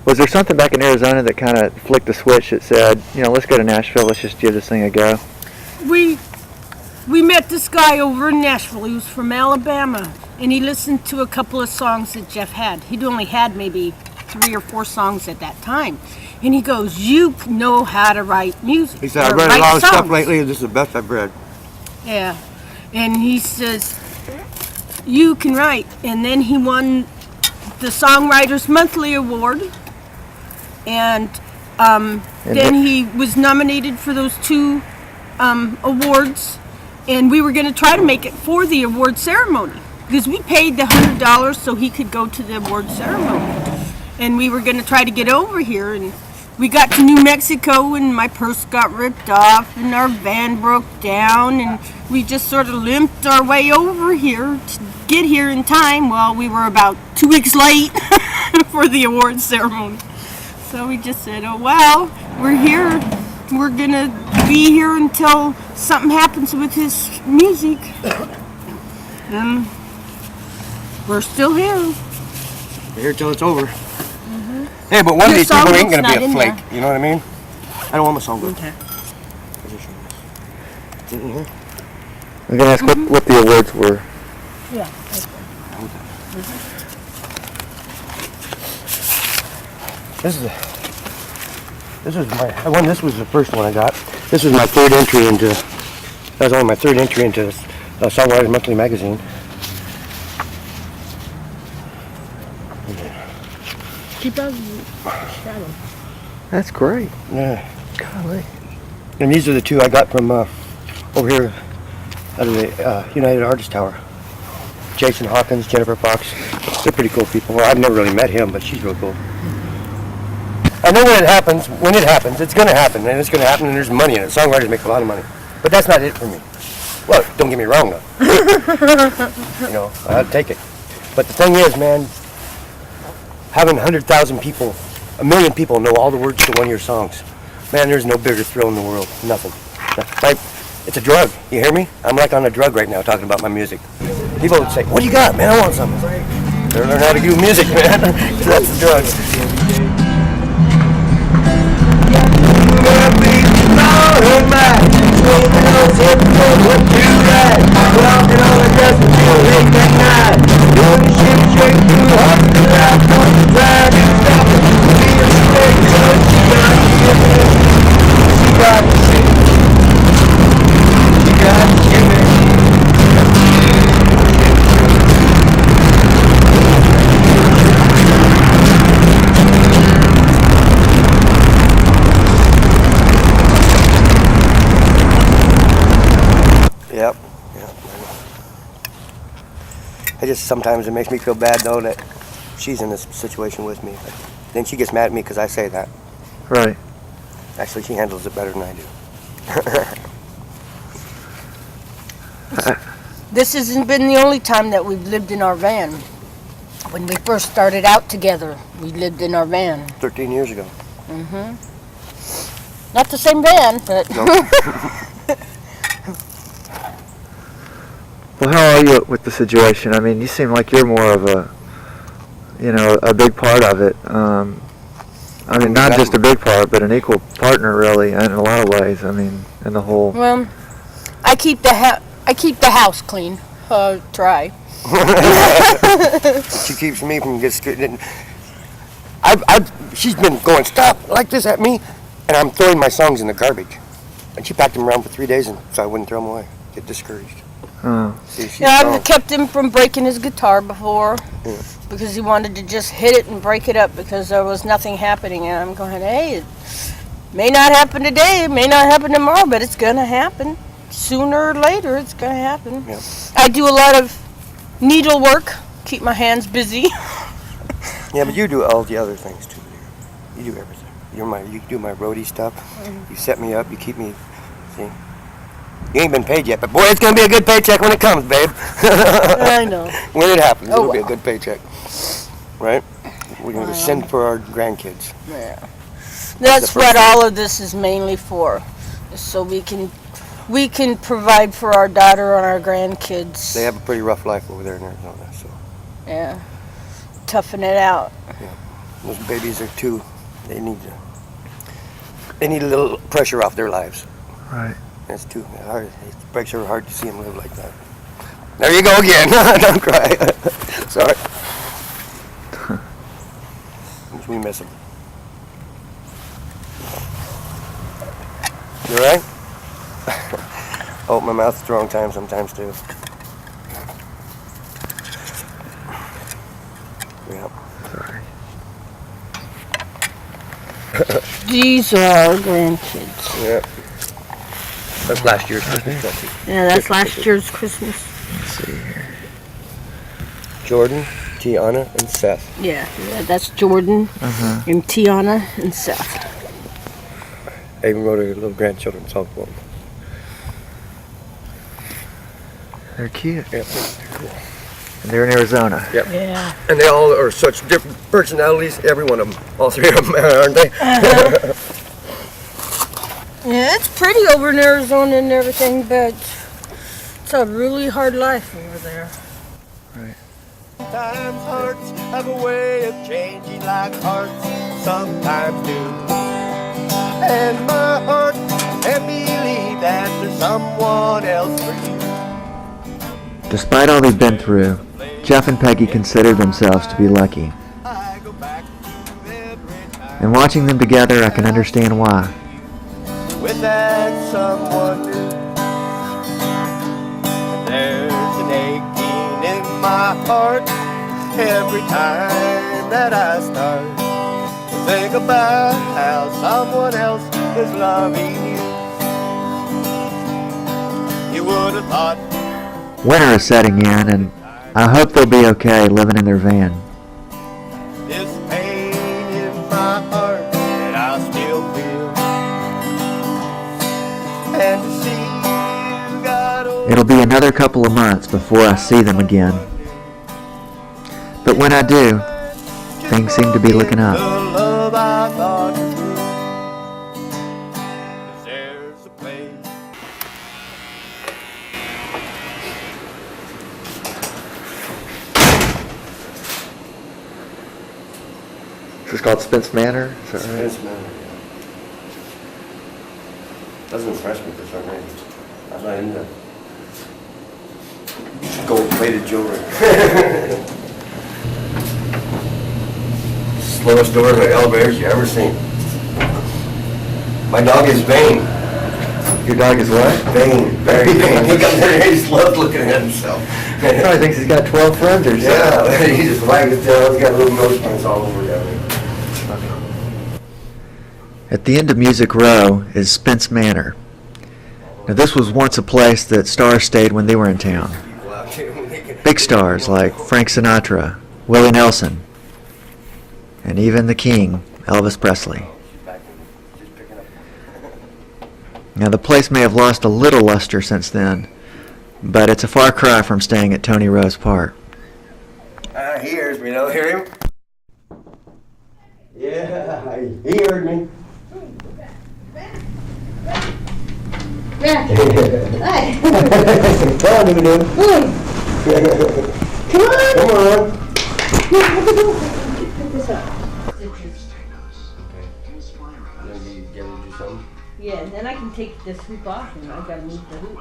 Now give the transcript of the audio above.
Was there something back in Arizona that kind of flicked the switch that said, let's go to Nashville, let's just give this thing a go? We met this guy over in Nashville. He was from Alabama, and he listened to a couple of songs that Jeff had. He'd only had maybe 3 or 4 songs at that time. And he goes, "You know how to write music." He said, "I've read a lot of stuff lately, and this is the best I've read." Yeah. And he says, "You can write." And then he won the Songwriters Monthly Award. And then he was nominated for those 2 awards. And we were going to try to make it for the award ceremony. Because we paid the $100 so he could go to the award ceremony. And we were going to try to get over here. And we got to New Mexico and my purse got ripped off and our van broke down. And we just sort of limped our way over here to get here in time. Well, we were about 2 weeks late for the award ceremony. So we just said, oh, well, we're here. We're going to be here until something happens with his music. And we're still here. We're here till it's over. Mm-hmm. Hey, but one of these people ain't going to be a flake. You know what I mean? I don't want my songbook. Okay. Mm-hmm. I'm going to ask what the awards were. Yeah. This was the first one I got. This was my third entry into. That was only my third entry into Songwriter Monthly magazine. Keep out shadow. That's great. Yeah. Golly. And these are the 2 I got from over here out of the United Artists Tower. Jason Hawkins, Jennifer Fox. They're pretty cool people. Well, I've never really met him, but she's real cool. I know when it happens, it's going to happen, and it's going to happen, and there's money in it. Songwriters make a lot of money. But that's not it for me. Well, don't get me wrong, though. I'd take it. But the thing is, man, having 100,000 people, 1 million people know all the words to one of your songs, man, there's no bigger thrill in the world. Nothing. Like, it's a drug. You hear me? I'm like on a drug right now talking about my music. People would say, "What do you got, man? I want something." They're learning how to do music, man. So that's the drug. Yep. Sometimes it makes me feel bad though that she's in this situation with me. But then she gets mad at me because I say that. Right. Actually, she handles it better than I do. This hasn't been the only time that we've lived in our van. When we first started out together, we lived in our van. 13 years ago. Mm-hmm. Not the same van, but... Nope. Well, how are you with the situation? I mean, you seem like you're more of a big part of it. I mean, not just a big part, but an equal partner, really, in a lot of ways. I mean, in the whole. Well, I keep the house clean. Try. She keeps me from getting. She's been going stop like this at me, and I'm throwing my songs in the garbage. And she packed them around for 3 days, and so I wouldn't throw them away. Get discouraged. Oh. See, I've kept him from breaking his guitar before because he wanted to just hit it and break it up because there was nothing happening. And I'm going, hey, it may not happen today, it may not happen tomorrow, but it's going to happen. Sooner or later, it's going to happen. Yeah. I do a lot of needlework, keep my hands busy. Yeah, but you do all the other things too. You do everything. You do my roadie stuff. You set me up. You keep me. See, you ain't been paid yet, but boy, it's gonna be a good paycheck when it comes, babe. I know. When it happens, it'll be a good paycheck, right? We're gonna send for our grandkids. Yeah, that's what all of this is mainly for, so we can provide for our daughter and our grandkids. They have a pretty rough life over there in Arizona, so. Yeah, toughen it out. Yeah. Those babies are too. They need a little pressure off their lives. Right. It's too hard. It breaks her heart to see them live like that. There you go again. Don't cry. Sorry. We miss them. You alright? Oh, my mouth's the wrong time sometimes too. Yeah. Sorry. These are our grandkids. Yeah. That's last year's Christmas present. Yeah, that's last year's Christmas. Let's see here. Jordan, Tiana, and Seth. Yeah, that's Jordan and Tiana and Seth. I even wrote a little grandchildren's song for them. They're cute. Yeah, they're cool. And they're in Arizona. Yep. Yeah. And they all are such different personalities, every one of them. All three of them, aren't they? Yeah, it's pretty over in Arizona and everything, but it's a really hard life over there. Right. Sometimes hearts have a way of changing like hearts sometimes do. And my heart can believe that there's someone else for you. Despite all they've been through, Jeff and Peggy consider themselves to be lucky. I go back to every time And watching them together, I can understand why. with that someone new. And there's an aching in my heart every time that I start to think about how someone else is loving you. You would have thought Winter is setting in, and I hope they'll be okay living in their van. this pain in my heart that I still feel. And to see you got over It'll be another couple of months before I see them again. But when I do, things seem to be looking the up. love I thought was true. 'Cause there's a place. Is this called Spence Manor? Is that right? Yes, man. Doesn't impress me for some reason. I'm not into gold-plated jewelry. Slowest door in the elevators you ever seen. My dog is vain. Your dog is what? Vain. Very vain. He comes in and he just loves looking at himself. He probably thinks he's got 12 friends or something. Yeah, he just wags his tail. He's got little nose prints all over down there. At the end of Music Row is Spence Manor. Now this was once a place that stars stayed when they were in town. People out here making- Big stars like Frank Sinatra, Willie Nelson, and even the King, Elvis Presley. Just picking up. Now the place may have lost a little luster since then, but it's a far cry from staying at Tony Rose Park. He hears me, though. Hear him? Yeah, he heard me. Yeah. Hi. Come on, dude. Come on. Come on. Pick this up. You ever do something? Yeah, and then I can take this hoop off and I gotta move the hoop.